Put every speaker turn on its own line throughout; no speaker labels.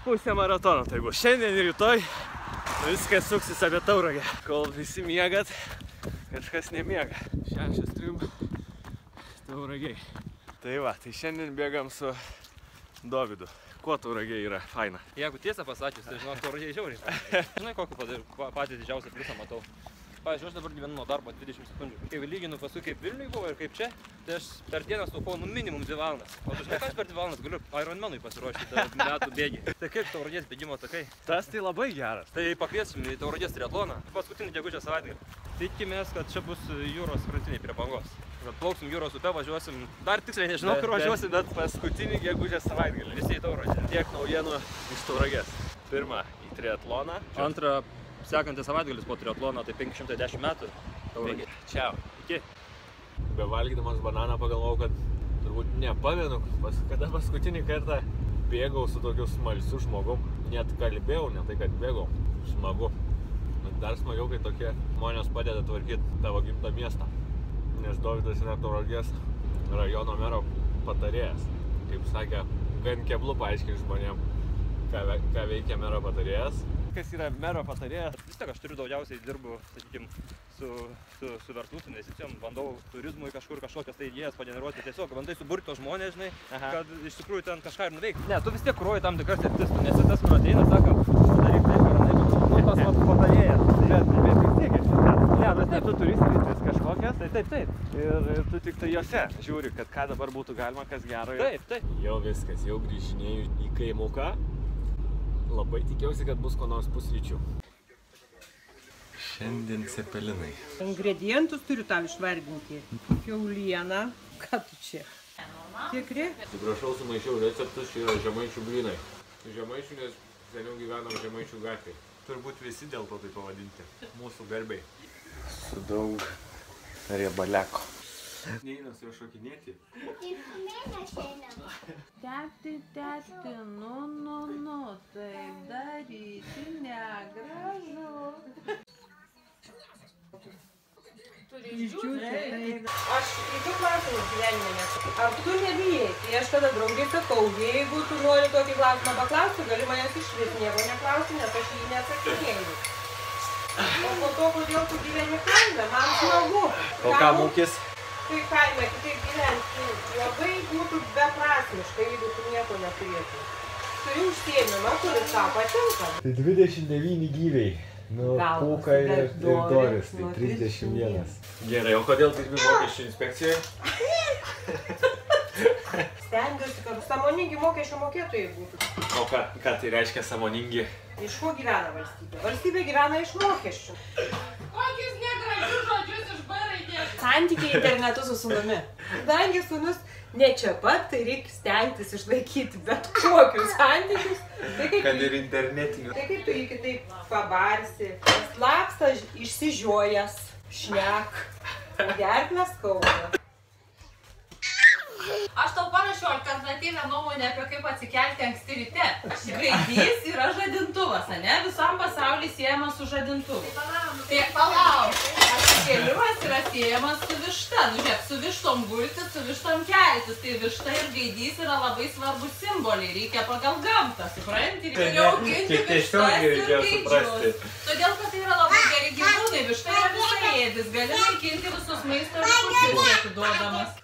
pusę maratono, tai jeigu šiandien ir rytoj viskas suksis apie Tauragę. Kol visi miegat, kažkas nemiega. 6:03 Tauragiai. Tai va, tai šiandien bėgam su Dovydu. Kuo Tauragė yra faina?
Jeigu tiesą pasakius, tai žinok, Tauragė žiauriai. Žinai, kokį patį didžiausią pliusą matau. Pavyzdžiui, aš dabar gyvenu nuo darbo 20 sekundžių. Kai lyginu paskui kaip Vilniui buvo ir kaip čia, tai aš per dieną suaukau minimum 2 valandas. O tu žinai, ką aš per 2 valandas galiu Ironmanui pasiruošti metų bėgį. Tai kaip Tauragės bėgimo takai?
Tas tai labai geras.
Tai pakviesim į Tauragės triatloną. Paskutinį gegužės savaitgalį. Tikimės, kad čia bus jūros krantiniai prie bangos. Kad plauksim jūros upe, važiuosim. Dar tiksliai nežinau, kur važiuosim, bet paskutinį gegužės savaitgalį. Visi į Tauragę. Tiek naujienų iš Tauragės. Pirma, į triatloną. Antra, sekantis savaitgalis po triatlono, tai 510 metų. Tauragė.
Čiau.
Iki.
Bevalgydamas bananą pagalvojau, kad turbūt nepamenu, kada paskutinį kartą bėgau su tokiu smalsiu žmogum. Net kalbėjau, ne tai kad bėgau. Smagu. Bet dar smagiau, kai tokie žmonės padeda tvarkyti tavo gimtą miestą. Nes Dovydas yra Tauragės rajono mero patarėjas. Kaip sakė, gan keblu paaiškinti žmonėm, ką veikia mero patarėjas. Kas yra mero patarėjas?
Vis tiek aš turiu daugiausiai dirbu, sakykime, su verslų, su investicijom, bandau turizmui kažkokias tai idėjas pageneruoti, tiesiog bandai suburti tos žmonės, žinai, kad iš tikrųjų ten kažką ir nuveikti. Ne, tu vis tiek kuruoji tam tikras sritis, tu nesi tas, kur ateina, sako, daryk taip ar taip, tu tas patarėjas.
Bet vis tiek esi ten. Ne, bet taip, tu turi sritis kažkokias, taip. Ir tu tik tai jose žiūri, kad ką dabar būtų galima, kas gero.
Taip.
Jau viskas, jau grįžinėjau į kaimuką. Labai tikiausi, kad bus ko nors pusryčių. Šiandien cepelinai.
Ingredientus turiu tau išvardinti. Kiauliena. Ką tu čia? Tikri?
Atsiprašau, sumaišiau receptus, čia yra žemaičių blynai. Žemaičių, nes seniau gyvenom Žemaičių gatvėje. Turbūt visi dėl to tai pavadinti. Mūsų garbei. Su daug riebaleko. Neina su jo šokinėti.
Teti, nu, taip daryti negražu. Aš jokių klausimų gyvenime nesu. Ar tu nebijai? Tai aš tada draugai sakau, jeigu tu nori tokį klausimą paklausti, gali manęs išvis nieko neklausti, nes aš jį neatsakinėjau. O po to, kodėl tu gyveni kaime, man smagu.
O ką mūkis?
Tai kaime, kitaip gyventi labai būtų beprasmiška, jeigu tu nieko neturėtum. Turi užsiėmimą, kuris tau patinka.
Tai 29 gyviai. Nu, Pūka ir Doris, tai 31. Gerai, o kodėl dirbi mokesčių inspekcijoje?
Stengiuosi, kad sąmoningi mokesčių mokėtojai būtų.
O ką tai reiškia sąmoningi?
Iš ko gyvena valstybė? Valstybė gyvena iš mokesčių.
Kokius negražius žodžius iš B raidės?
Santykiai internetu su sūnumi. Kadangi sūnus ne čia pat, tai reikia stengtis išlaikyti bet kokius santykius.
Kad ir internetinių.
Tai kaip tu jį kitaip pabarsi, slapsta išsižiojęs, šnek, gerklę skauda.
Aš tau parašiau alternatyvę nuomonę apie kaip atsikelti anksti ryte. Gaidys yra žadintuvas, ane? Visam pasauliu siejamas su žadintuvu. Tai palauk. Atsikėlimas yra siejamas su višta. Nu, žiūrėk, su vištom gultis, su vištom keltis. Tai višta ir gaidys yra labai svarbus simboliai. Reikia pagal gamtą, supranti? Reikia auginti vištas ir gaidžius. Todėl, kad tai yra labai geri gyvūnai. Višta yra visaėdis. Gali naikinti visus maisto likučius atiduodamas.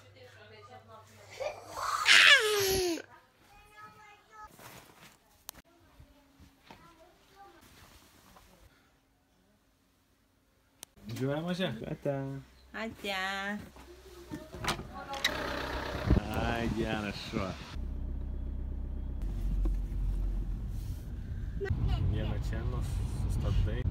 Džiuoja mažė? Ate. Ai, geras šuo. Vieną čia sustabdai.